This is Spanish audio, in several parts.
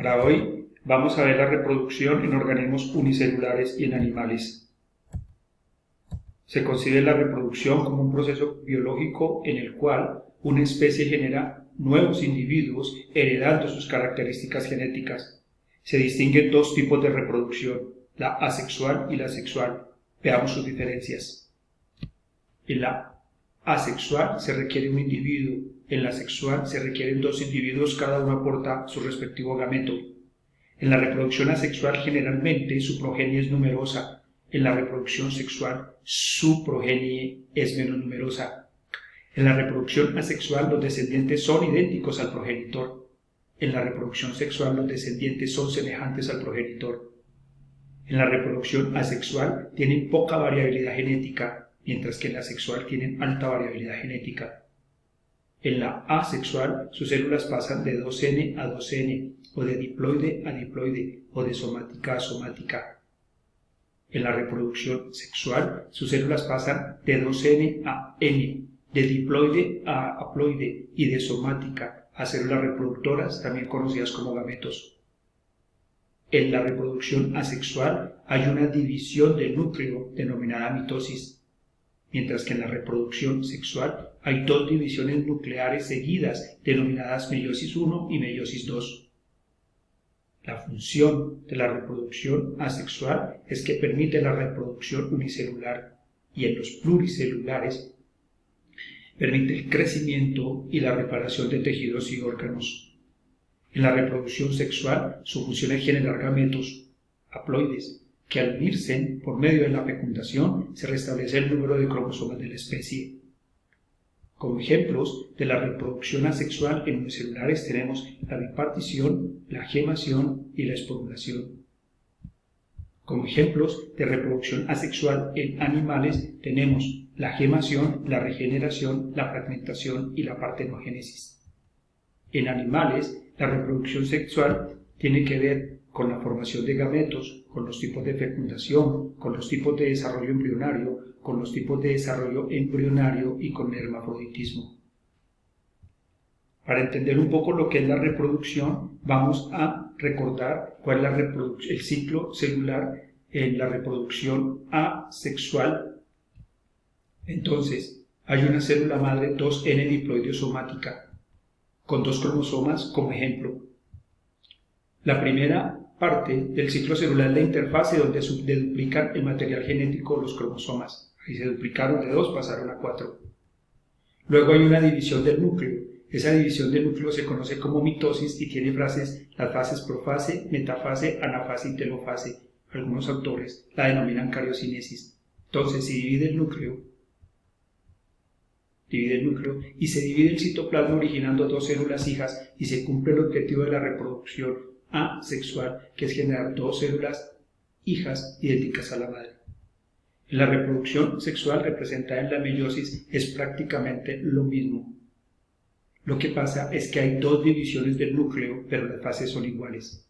Para hoy vamos a ver la reproducción en organismos unicelulares y en animales. Se concibe la reproducción como un proceso biológico en el cual una especie genera nuevos individuos heredando sus características genéticas. Se distinguen dos tipos de reproducción, la asexual y la sexual. Veamos sus diferencias. En la asexual se requiere un individuo, en la sexual se requieren dos individuos, cada uno aporta su respectivo gameto. En la reproducción asexual generalmente su progenie es numerosa, en la reproducción sexual su progenie es menos numerosa. En la reproducción asexual los descendientes son idénticos al progenitor. En la reproducción sexual los descendientes son semejantes al progenitor. En la reproducción asexual tienen poca variabilidad genética, mientras que en la sexual tienen alta variabilidad genética. En la asexual sus células pasan de 2N a 2N, o de diploide a diploide, o de somática a somática. En la reproducción sexual sus células pasan de 2N a N, de diploide a haploide y de somática a células reproductoras, también conocidas como gametos. En la reproducción asexual hay una división del núcleo denominada mitosis, mientras que en la reproducción sexual hay dos divisiones nucleares seguidas denominadas meiosis I y meiosis II. La función de la reproducción asexual es que permite la reproducción unicelular y en los pluricelulares permite el crecimiento y la reparación de tejidos y órganos. En la reproducción sexual su función es generar gametos, haploides, que al unirse por medio de la fecundación se restablece el número de cromosomas de la especie. Como ejemplos de la reproducción asexual en unicelulares tenemos la bipartición, la gemación y la esporulación. Como ejemplos de reproducción asexual en animales tenemos la gemación, la regeneración, la fragmentación y la partenogénesis. En animales, la reproducción sexual tiene que ver con la formación de gametos, con los tipos de fecundación, con los tipos de desarrollo embrionario, con los tipos de desarrollo embrionario y con el hermafroditismo. Para entender un poco lo que es la reproducción, vamos a recordar cuál es el ciclo celular en la reproducción asexual. Entonces, hay una célula madre 2N diploide somática, con dos cromosomas como ejemplo. La primera parte del ciclo celular es la interfase donde se duplican el material genético de los cromosomas. Ahí se duplicaron de 2, pasaron a 4. Luego hay una división del núcleo. Esa división del núcleo se conoce como mitosis y tiene las fases profase, metafase, anafase y telofase. Algunos autores la denominan cariocinesis. Entonces se divide el núcleo y se divide el citoplasma originando dos células hijas y se cumple el objetivo de la reproducción asexual, que es generar dos células hijas idénticas a la madre. En la reproducción sexual representada en la meiosis es prácticamente lo mismo. Lo que pasa es que hay dos divisiones del núcleo, pero las fases son iguales.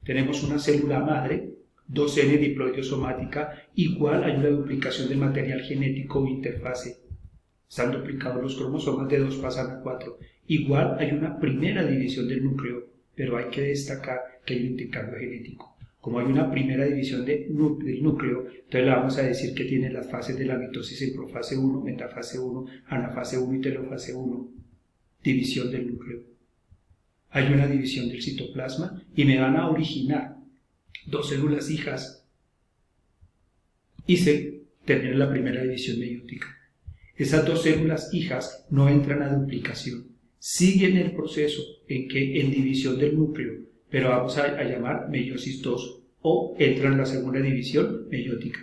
Tenemos una célula madre, 2N diploide somática, igual hay una duplicación del material genético o interfase. Están duplicados los cromosomas, de 2 pasan a 4. Igual hay una primera división del núcleo, pero hay que destacar que hay un intercambio genético. Como hay una primera división del núcleo, entonces le vamos a decir que tiene las fases de la mitosis en profase 1, metafase 1, anafase 1 y telofase 1. División del núcleo. Hay una división del citoplasma y me van a originar dos células hijas y se termina la primera división meiótica. Esas dos células hijas no entran a duplicación. Siguen el proceso en división del núcleo, pero vamos a llamar meiosis 2, o entran en la segunda división meiótica.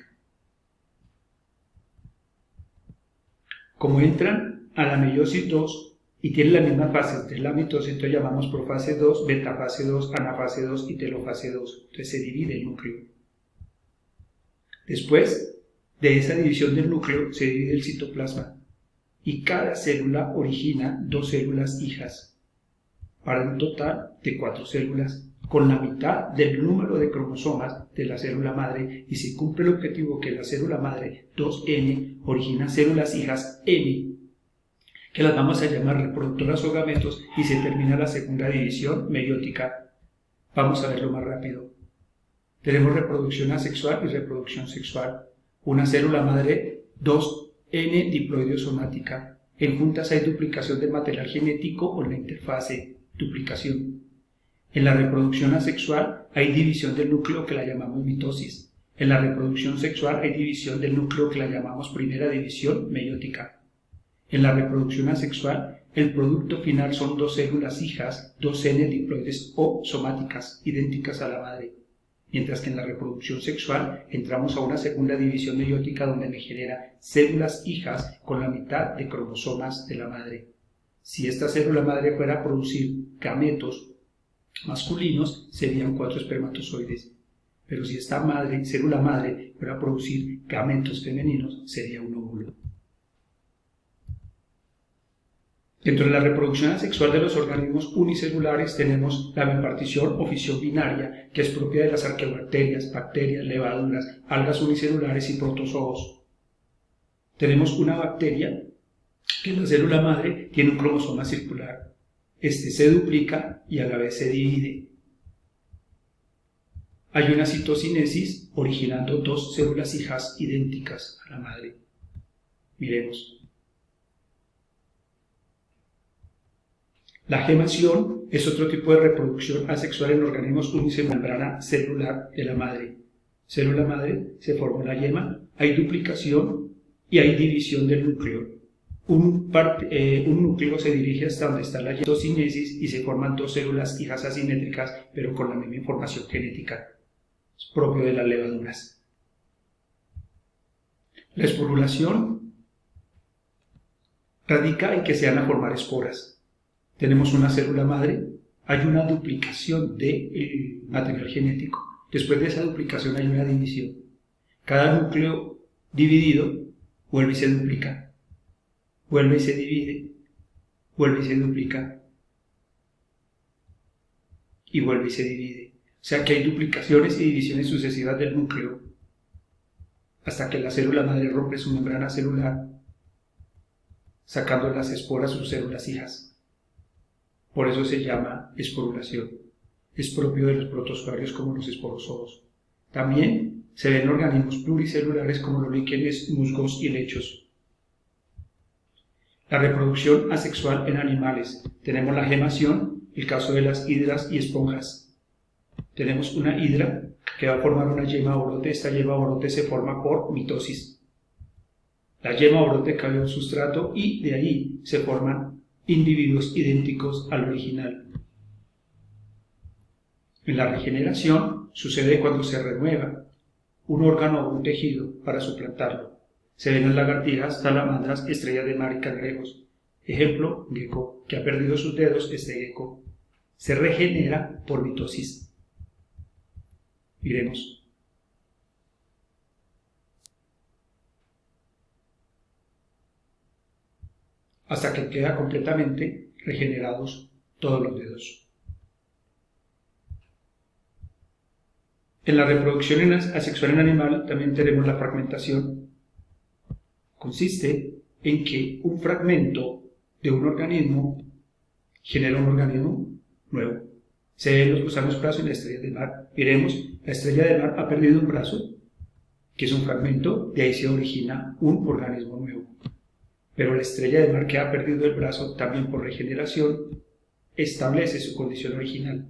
Como entran a la meiosis 2 y tienen las mismas fases de la mitosis, entonces llamamos profase 2, metafase 2, anafase 2 y telofase 2. Entonces se divide el núcleo. Después de esa división del núcleo se divide el citoplasma y cada célula origina dos células hijas para un total de 4 células con la mitad del número de cromosomas de la célula madre, y se cumple el objetivo que la célula madre 2N origina células hijas N, que las vamos a llamar reproductoras o gametos, y se termina la segunda división meiótica Vamos a verlo más rápido. Tenemos reproducción asexual y reproducción sexual. Una célula madre, 2N diploideo somática. En juntas hay duplicación del material genético o en la interfase, duplicación. En la reproducción asexual hay división del núcleo que la llamamos mitosis. En la reproducción sexual hay división del núcleo que la llamamos primera división meiótica. En la reproducción asexual, el producto final son dos células hijas, 2N diploides o somáticas, idénticas a la madre. Mientras que en la reproducción sexual entramos a una segunda división meiótica donde me genera células hijas con la mitad de cromosomas de la madre. Si esta célula madre fuera a producir gametos masculinos, serían 4 espermatozoides. Pero si esta célula madre fuera a producir gametos femeninos, sería un óvulo. Dentro de la reproducción asexual de los organismos unicelulares tenemos la bipartición o fisión binaria, que es propia de las arqueobacterias, bacterias, levaduras, algas unicelulares y protozoos. Tenemos una bacteria que en la célula madre tiene un cromosoma circular. Este se duplica y a la vez se divide. Hay una citocinesis originando dos células hijas idénticas a la madre. Miremos. La gemación es otro tipo de reproducción asexual en organismos unicelulares, membrana celular de la madre. Célula madre, se forma la yema, hay duplicación y hay división del núcleo. Un núcleo se dirige hasta donde está la citocinesis y se forman dos células hijas asimétricas, pero con la misma información genética. Es propio de las levaduras. La esporulación radica en que se van a formar esporas. Tenemos una célula madre, hay una duplicación del material genético. Después de esa duplicación hay una división. Cada núcleo dividido vuelve y se duplica, vuelve y se divide, vuelve y se duplica y vuelve y se divide. O sea que hay duplicaciones y divisiones sucesivas del núcleo hasta que la célula madre rompe su membrana celular, sacando las esporas sus células hijas. Por eso se llama esporulación. Es propio de los protozoarios como los esporozoos. También se ven organismos pluricelulares como los líquenes, musgos y lechos. La reproducción asexual en animales. Tenemos la gemación, el caso de las hidras y esponjas. Tenemos una hidra que va a formar una yema o brote. Esta yema o brote se forma por mitosis. La yema o brote cae en un sustrato y de ahí se forman individuos idénticos al original. En la regeneración sucede cuando se renueva un órgano o un tejido para suplantarlo. Se ven en lagartijas, salamandras, estrellas de mar y cangrejos. Ejemplo, gecko, que ha perdido sus dedos. Este gecko se regenera por mitosis. Miremos. Hasta que queda completamente regenerados todos los dedos. En la reproducción asexual en animal también tenemos la fragmentación. Consiste en que un fragmento de un organismo genera un organismo nuevo. Se ven los gusanos brazos en la estrella de mar. Miremos, la estrella de mar ha perdido un brazo, que es un fragmento, de ahí se origina un organismo nuevo. Pero la estrella de mar que ha perdido el brazo, también por regeneración, establece su condición original.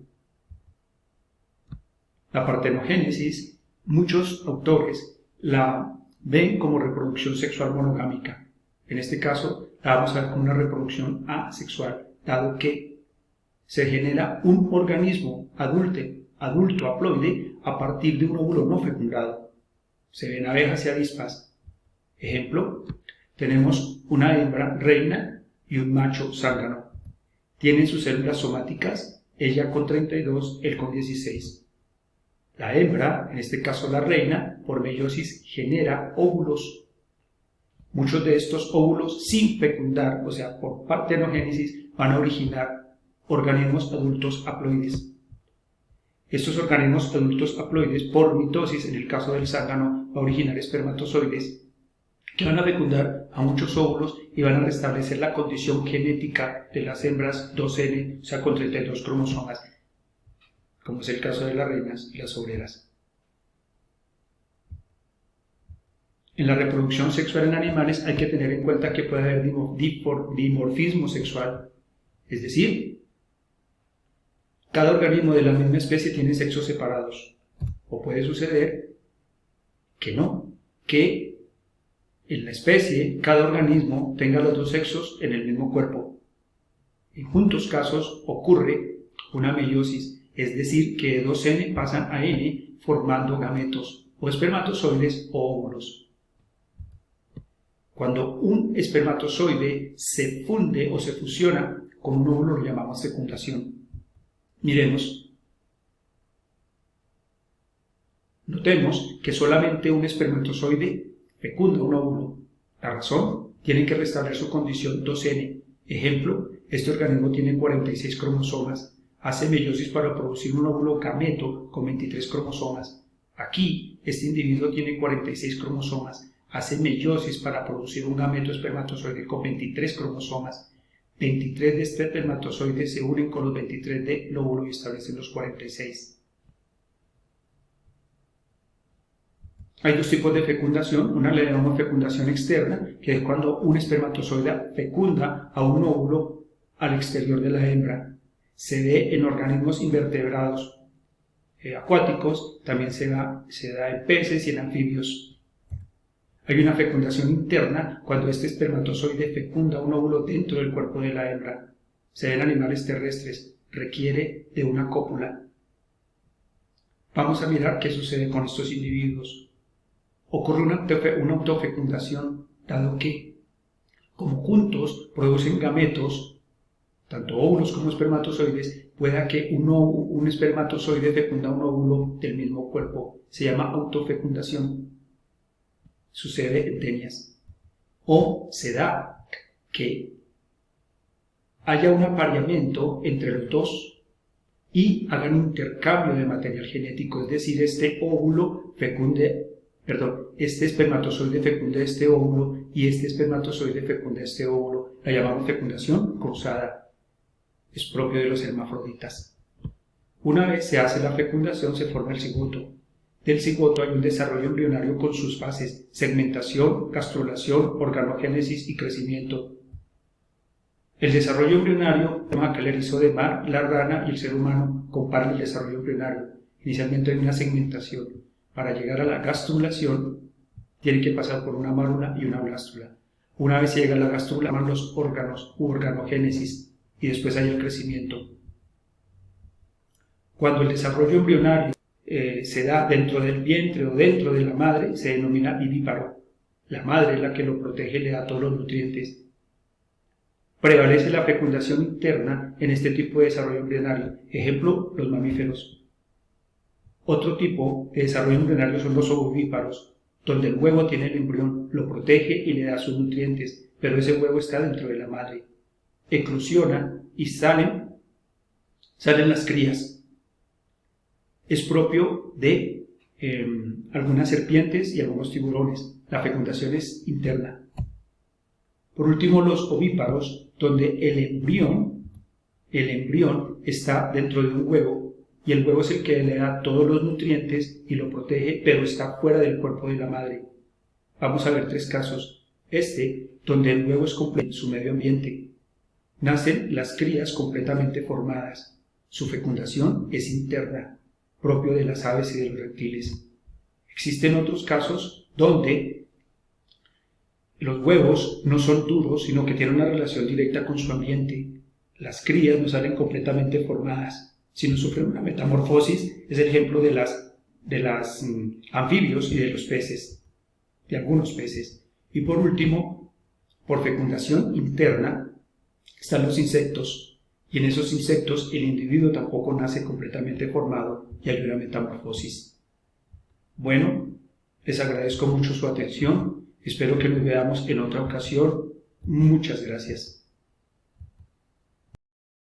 La partenogénesis, muchos autores la ven como reproducción sexual monogámica. En este caso, la vamos a ver como una reproducción asexual, dado que se genera un organismo adulto haploide a partir de un óvulo no fecundado. Se ven abejas y avispas. Ejemplo, tenemos una hembra reina y un macho zángano. Tienen sus células somáticas, ella con 32, él con 16. La hembra, en este caso la reina, por meiosis genera óvulos. Muchos de estos óvulos sin fecundar, o sea, por partenogénesis, van a originar organismos adultos haploides. Estos organismos adultos haploides, por mitosis, en el caso del zángano, va a originar espermatozoides que van a fecundar a muchos óvulos y van a restablecer la condición genética de las hembras 2N, o sea, con 32 cromosomas. como es el caso de las reinas y las obreras. En la reproducción sexual en animales hay que tener en cuenta que puede haber dimorfismo sexual, es decir, cada organismo de la misma especie tiene sexos separados, o puede suceder que no, que en la especie cada organismo tenga los dos sexos en el mismo cuerpo. En juntos casos ocurre una meiosis, es decir, que de 2N pasan a N formando gametos, o espermatozoides o óvulos. Cuando un espermatozoide se funde o se fusiona con un óvulo lo llamamos fecundación. Miremos. Notemos que solamente un espermatozoide fecunda un óvulo. La razón, tienen que restablecer su condición 2N. Ejemplo, este organismo tiene 46 cromosomas. Hace meiosis para producir un óvulo gameto con 23 cromosomas. Aquí, este individuo tiene 46 cromosomas. Hace meiosis para producir un gameto espermatozoide con 23 cromosomas. 23 de este espermatozoide se unen con los 23 del óvulo y establecen los 46. Hay dos tipos de fecundación. Una le llamamos fecundación externa, que es cuando un espermatozoide fecunda a un óvulo al exterior de la hembra. Se ve en organismos invertebrados acuáticos, también se da en peces y en anfibios. Hay una fecundación interna cuando este espermatozoide fecunda un óvulo dentro del cuerpo de la hembra. Se ve en animales terrestres, requiere de una cópula. Vamos a mirar qué sucede con estos individuos. Ocurre una autofecundación, dado que, como juntos producen gametos, tanto óvulos como espermatozoides, pueda que un espermatozoide fecunda un óvulo del mismo cuerpo. Se llama autofecundación. Sucede en tenias. O se da que haya un apareamiento entre los dos y hagan intercambio de material genético, es decir, este espermatozoide fecunde este óvulo y este espermatozoide fecunde este óvulo. La llamamos fecundación cruzada. Es propio de los hermafroditas. Una vez se hace la fecundación, se forma el cigoto. Del cigoto hay un desarrollo embrionario con sus fases: segmentación, gastrulación, organogénesis y crecimiento. El desarrollo embrionario, que el erizo de mar, la rana y el ser humano comparten el desarrollo embrionario. Inicialmente hay una segmentación. Para llegar a la gastrulación, tiene que pasar por una márula y una blástula. Una vez llega a la gastrula, llaman los órganos u organogénesis, y después hay el crecimiento. Cuando el desarrollo embrionario se da dentro del vientre o dentro de la madre, se denomina vivíparo. La madre es la que lo protege y le da todos los nutrientes. Prevalece la fecundación interna en este tipo de desarrollo embrionario. Ejemplo, los mamíferos. Otro tipo de desarrollo embrionario son los ovovíparos, donde el huevo tiene el embrión, lo protege y le da sus nutrientes, pero ese huevo está dentro de la madre. Eclosiona y salen las crías. Es propio de algunas serpientes y algunos tiburones. La fecundación es interna. Por último, los ovíparos, donde el embrión está dentro de un huevo y el huevo es el que le da todos los nutrientes y lo protege, pero está fuera del cuerpo de la madre. Vamos a ver tres casos. Donde el huevo es completo en su medio ambiente. Nacen las crías completamente formadas. Su fecundación es interna, propio de las aves y de los reptiles. Existen otros casos donde los huevos no son duros, sino que tienen una relación directa con su ambiente. Las crías no salen completamente formadas, sino sufren una metamorfosis. Es el ejemplo de las anfibios y de los peces, de algunos peces. Y por último, por fecundación interna, están los insectos. Y en esos insectos el individuo tampoco nace completamente formado y hay una metamorfosis. Bueno, les agradezco mucho su atención. Espero que nos veamos en otra ocasión. Muchas gracias.